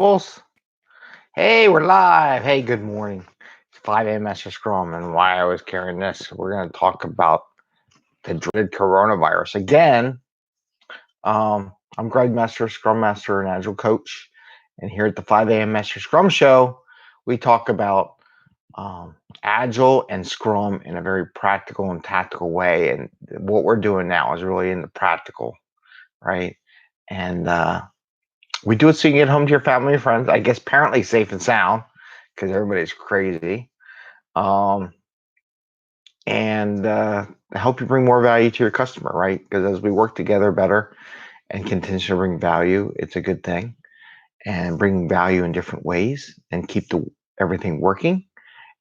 Bulls. Hey, we're live. Hey, good morning. It's 5 a.m. Mester Scrum, and why I was carrying this. We're going to talk about the dreaded coronavirus again. I'm Greg Mester, Scrum Master and Agile Coach, and here at the 5 a.m. Mester Scrum Show, we talk about Agile and Scrum in a very practical and tactical way. And what we're doing now is really in the practical, right? And we do it so you can get home to your family and friends. I guess apparently safe and sound because everybody's crazy. And help you bring more value to your customer, right? Because as we work together better and continue to bring value, it's a good thing. And bringing value in different ways and keep everything working.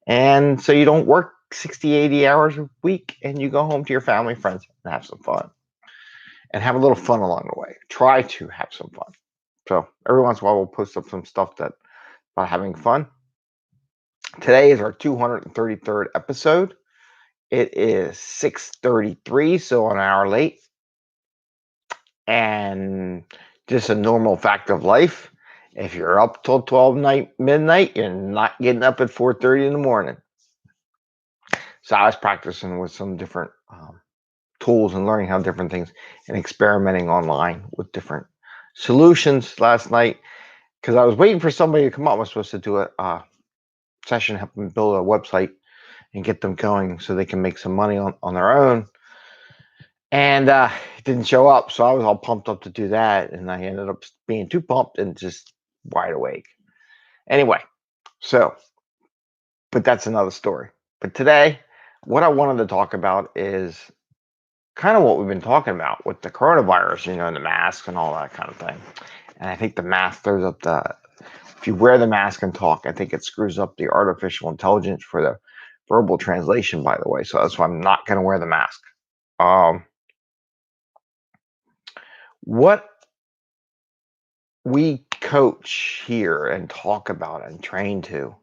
And so you don't work 60, 80 hours a week and you go home to your family, friends, and have some fun. And have a little fun along the way. Try to have some fun. So every once in a while, we'll post up some stuff about having fun. Today is our 233rd episode. It is 6:33, so an hour late. And just a normal fact of life. If you're up till 12 midnight, you're not getting up at 4:30 in the morning. So I was practicing with some different tools and learning how different things and experimenting online with different solutions last night because I was waiting for somebody to come up. I was supposed to do a session, help them build a website and get them going so they can make some money on their own. And it didn't show up, so I was all pumped up to do that, and I ended up being too pumped and just wide awake. Anyway, but that's another story. But today, what I wanted to talk about is kind of what we've been talking about with the coronavirus, and the masks and all that kind of thing. And I think the mask throws up if you wear the mask and talk, I think it screws up the artificial intelligence for the verbal translation, by the way. So that's why I'm not going to wear the mask. What we coach here and talk about and train to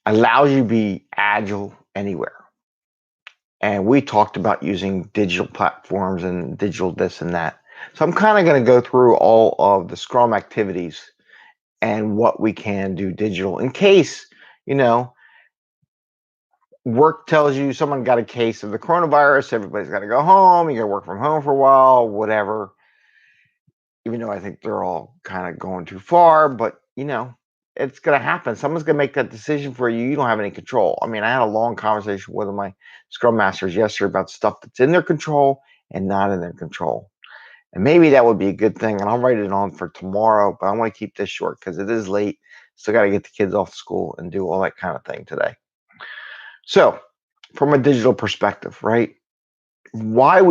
allows you to be agile anywhere. And we talked about using digital platforms and digital this and that. So I'm kind of going to go through all of the Scrum activities and what we can do digital in case, work tells you someone got a case of the coronavirus, everybody's got to go home, you got to work from home for a while, whatever. Even though I think they're all kind of going too far, but it's going to happen. Someone's going to make that decision for you. You don't have any control. I mean, I had a long conversation with my Scrum Masters yesterday about stuff that's in their control and not in their control. And maybe that would be a good thing. And I'll write it on for tomorrow, but I want to keep this short because it is late. Still got to get the kids off school and do all that kind of thing today. So from a digital perspective, right? Why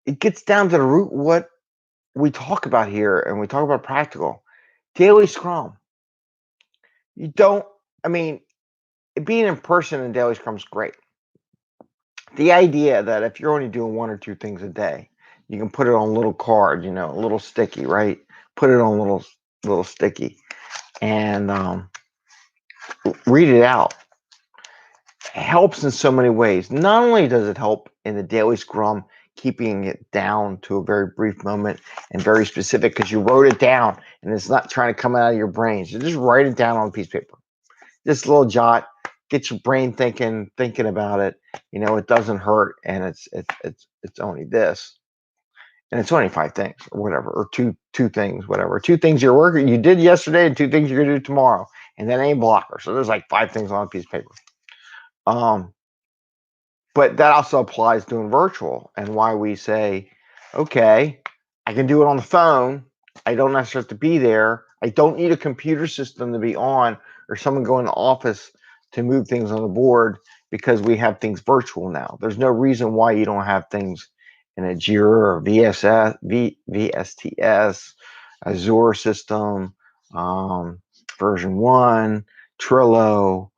it gets down to the root what we talk about here, and we talk about practical daily Scrum. Being in person in daily Scrum is great. The idea that if you're only doing one or two things a day, you can put it on a little card, a little sticky, right? Put it on a little sticky and read it out. It helps in so many ways. Not only does it help in the daily Scrum, keeping it down to a very brief moment and very specific because you wrote it down and it's not trying to come out of your brain. So just write it down on a piece of paper. Just a little jot, get your brain thinking about it. It doesn't hurt, and it's only this, and it's only 5 things or whatever, or two things, whatever. 2 things you did yesterday, and 2 things you're gonna do tomorrow, and that ain't blocker. So there's like 5 things on a piece of paper. But that also applies doing virtual, and why we say, okay, I can do it on the phone. I don't necessarily have to be there. I don't need a computer system to be on or someone go in the office to move things on the board because we have things virtual now. There's no reason why you don't have things in a Jira or VSTS, Azure system, version 1, Trello.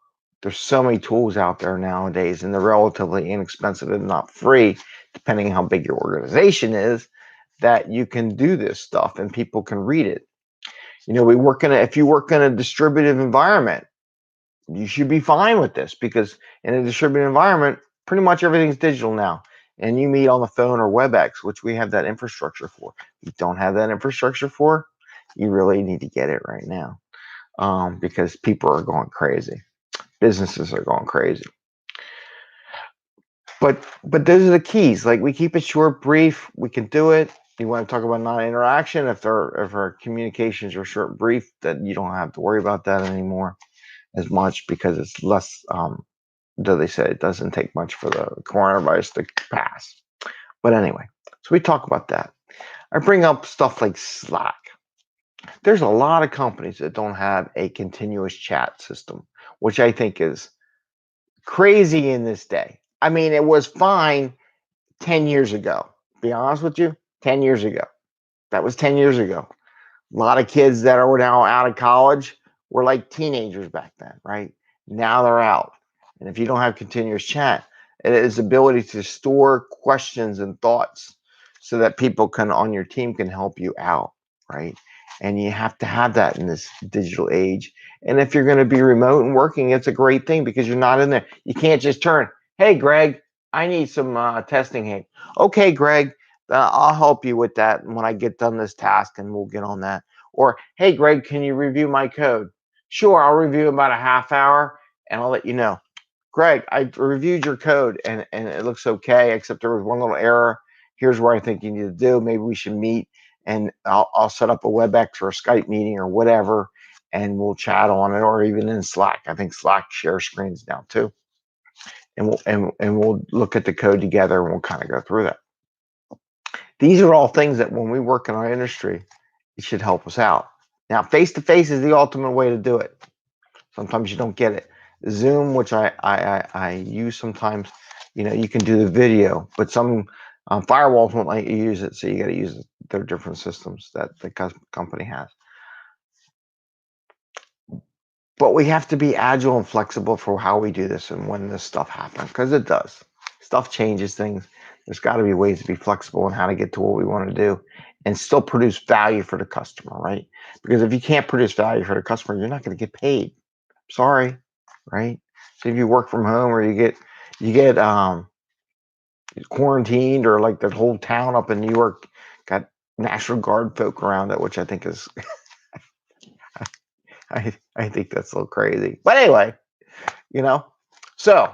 There's so many tools out there nowadays, and they're relatively inexpensive and not free, depending on how big your organization is, that you can do this stuff and people can read it. If you work in a distributed environment, you should be fine with this because in a distributed environment, pretty much everything's digital now. And you meet on the phone or WebEx, which we have that infrastructure for. You don't have that infrastructure for, you really need to get it right now, because people are going crazy. Businesses are going crazy. But those are the keys. Like, we keep it short, brief. We can do it. You want to talk about non-interaction? If our communications are short, brief, that you don't have to worry about that anymore as much, because it's less. Though they say it doesn't take much for the coronavirus to pass. But anyway, so we talk about that. I bring up stuff like Slack. There's a lot of companies that don't have a continuous chat system, which I think is crazy in this day. I mean, it was fine 10 years ago. Be honest with you, 10 years ago. That was 10 years ago. A lot of kids that are now out of college were like teenagers back then, right? Now they're out. And if you don't have continuous chat, it is ability to store questions and thoughts so that people can on your team can help you out, right? And you have to have that in this digital age. And if you're going to be remote and working, it's a great thing because you're not in there. You can't just turn, hey, Greg, I need some testing here. Okay, Greg, I'll help you with that when I get done this task, and we'll get on that. Or, hey, Greg, can you review my code? Sure, I'll review about a half hour, and I'll let you know. Greg, I reviewed your code, and it looks okay, except there was one little error. Here's where I think you need to do. Maybe we should meet, and I'll set up a WebEx or a Skype meeting or whatever, and we'll chat on it, or even in Slack. I think Slack shares screens now too. And we'll look at the code together, and we'll kind of go through that. These are all things that when we work in our industry, it should help us out. Now, face-to-face is the ultimate way to do it. Sometimes you don't get it. Zoom, which I use sometimes, you can do the video, but some firewalls won't let you use it, so you got to use their different systems that the company has. But we have to be agile and flexible for how we do this and when this stuff happens, because it does. Stuff changes things. There's got to be ways to be flexible in how to get to what we want to do and still produce value for the customer, right? Because if you can't produce value for the customer, you're not going to get paid. Sorry, right? So if you work from home or you get quarantined, or like that whole town up in New York got National Guard folk around it, which I think is I think that's a little crazy. But anyway, so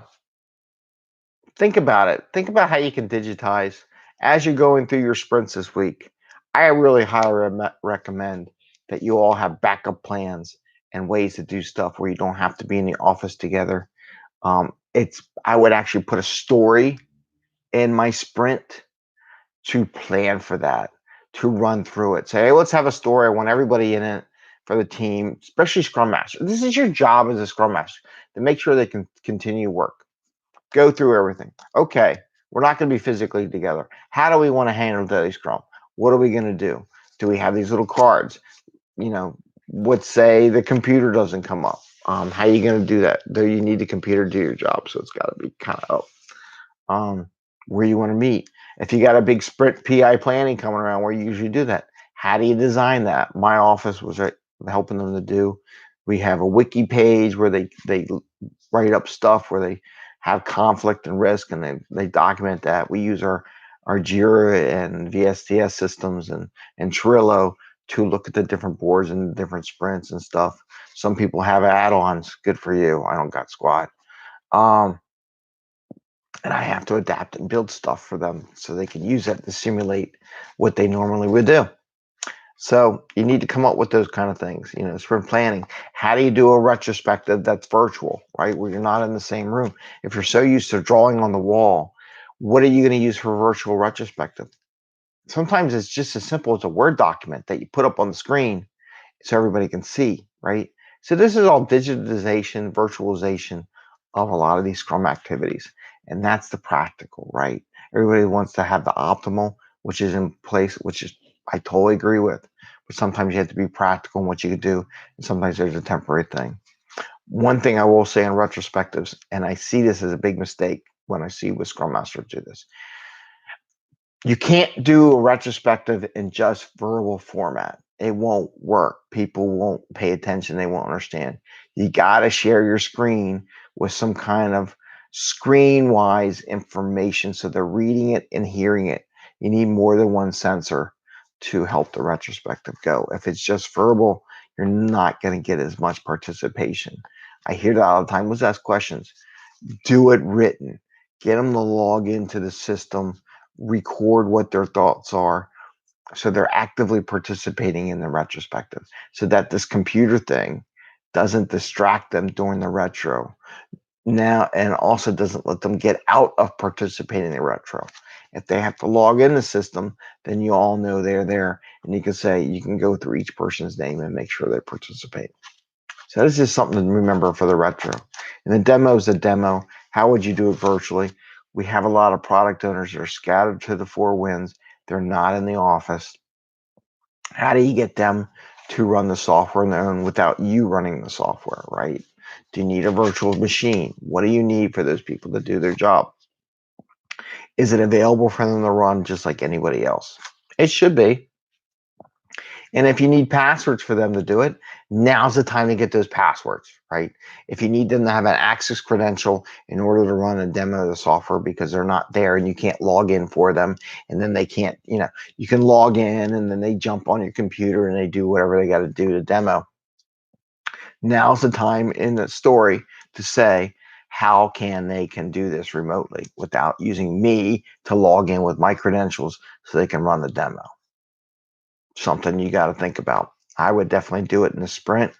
think about it. Think about how you can digitize as you're going through your sprints this week. I really highly recommend that you all have backup plans and ways to do stuff where you don't have to be in the office together. I would actually put a story in my sprint to plan for that, to run through it. Say, hey, let's have a story. I want everybody in it for the team, especially Scrum Master. This is your job as a Scrum Master, to make sure they can continue work. Go through everything. Okay, we're not going to be physically together. How do we want to handle daily Scrum? What are we going to do? Do we have these little cards? Let's say the computer doesn't come up. How are you going to do that? Do you need the computer to do your job? So it's got to be kind of up. Where you want to meet. If you got a big sprint PI planning coming around, where you usually do that, how do you design that? My office was helping them to do. We have a wiki page where they write up stuff where they have conflict and risk, and they document that. We use our Jira and VSTS systems and Trello to look at the different boards and different sprints and stuff. Some people have add-ons. Good for you. I don't got squat. And I have to adapt and build stuff for them so they can use that to simulate what they normally would do. So you need to come up with those kind of things, sprint planning. How do you do a retrospective that's virtual, right? Where you're not in the same room. If you're so used to drawing on the wall, what are you going to use for virtual retrospective? Sometimes it's just as simple as a Word document that you put up on the screen so everybody can see, right? So this is all digitization, virtualization of a lot of these Scrum activities. And that's the practical, right? Everybody wants to have the optimal, which is in place, which is I totally agree with. But sometimes you have to be practical in what you can do. And sometimes there's a temporary thing. One thing I will say in retrospectives, and I see this as a big mistake when I see with Scrum Masters do this. You can't do a retrospective in just verbal format. It won't work. People won't pay attention. They won't understand. You got to share your screen with some kind of screen-wise information so they're reading it and hearing it. You need more than one sensor to help the retrospective go. If it's just verbal, you're not going to get as much participation. I hear that all the time. Let's ask questions. Do it written. Get them to log into the system, record what their thoughts are, so they're actively participating in the retrospective, so that this computer thing doesn't distract them during the retro now, and also doesn't let them get out of participating in the retro. If they have to log in the system, then you all know they're there, and you can go through each person's name and make sure they participate. So this is something to remember for the retro. And the demo is a demo. How would you do it virtually? We have a lot of product owners that are scattered to the four winds. They're not in the office. How do you get them to run the software on their own without you running the software, right? Do you need a virtual machine? What do you need for those people to do their job? Is it available for them to run just like anybody else? It should be. And if you need passwords for them to do it, now's the time to get those passwords, right? If you need them to have an access credential in order to run a demo of the software because they're not there and you can't log in for them, and then they can't, you can log in and then they jump on your computer and they do whatever they got to do to demo. Now's the time in the story to say, how they can do this remotely without using me to log in with my credentials so they can run the demo. Something you got to think about. I would definitely do it in a sprint.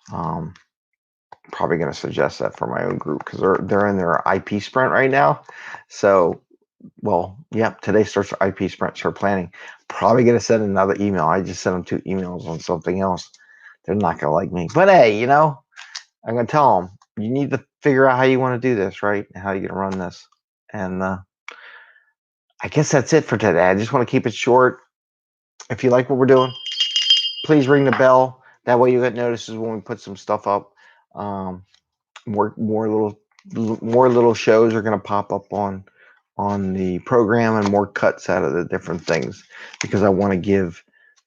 Probably going to suggest that for my own group because they're in their IP sprint right now. So, today starts IP sprint, start planning. Probably going to send another email. I just sent them 2 emails on something else. They're not going to like me. But hey, I'm going to tell them, you need to figure out how you want to do this, right? And how you're going to run this. And I guess that's it for today. I just want to keep it short. If you like what we're doing, please ring the bell. That way you get notices when we put some stuff up. More little shows are going to pop up on the program, and more cuts out of the different things, because I want to give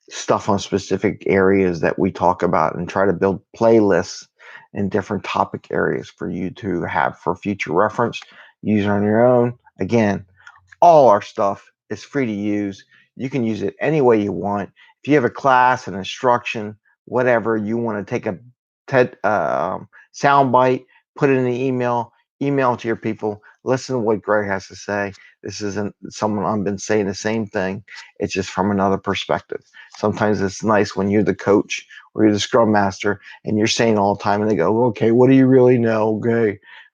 stuff on specific areas that we talk about and try to build playlists in different topic areas for you to have for future reference. Use on your own. Again, all our stuff is free to use. You can use it any way you want. If you have a class, an instruction, whatever, you want to take a sound bite, put it in the email it to your people, listen to what Greg has to say. This isn't someone I've been saying the same thing. It's just from another perspective. Sometimes it's nice when you're the coach or you're the scrum master and you're saying all the time and they go, okay, what do you really know?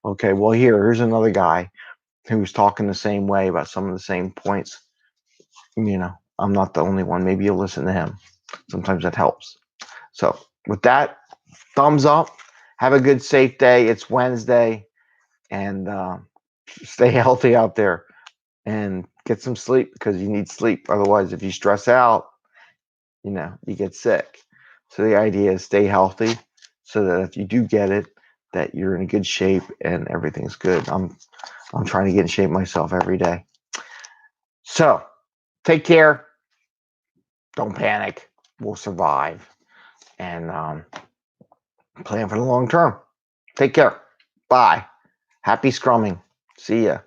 Okay, well, here's another guy who's talking the same way about some of the same points. I'm not the only one. Maybe you'll listen to him. Sometimes that helps. So with that, thumbs up. Have a good, safe day. It's Wednesday, and stay healthy out there and get some sleep, because you need sleep. Otherwise, if you stress out, you get sick. So the idea is stay healthy so that if you do get it, that you're in good shape and everything's good. I'm trying to get in shape myself every day. So take care. Don't panic. We'll survive. And plan for the long term. Take care. Bye. Happy scrumming. See ya.